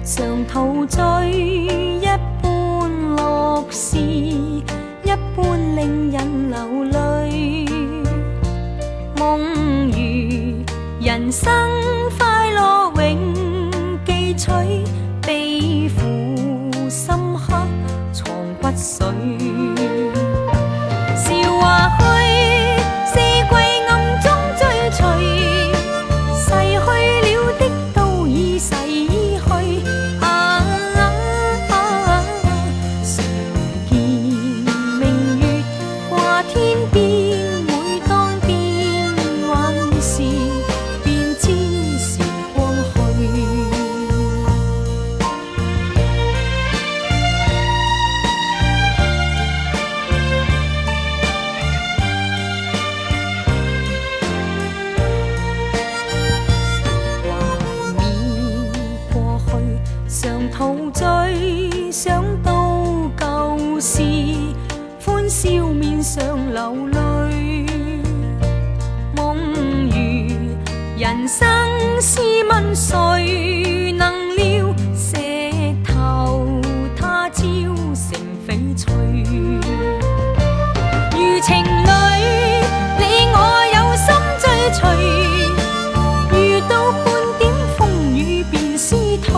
常陶醉，一般樂事，一般令人流淚。夢如人生快樂永記取，悲苦深刻藏骨髓。笑話去，四季暗中追隨，逝去了的都已逝去。常見明月掛天邊，每當變幻時，便知時光去。懷緬過去，常陶醉，想到舊事，歡笑面上流淚。夢如人生，試問誰能料，石頭他朝成翡翠。如情侶，你我有心追隨，遇到半點風雨便消退。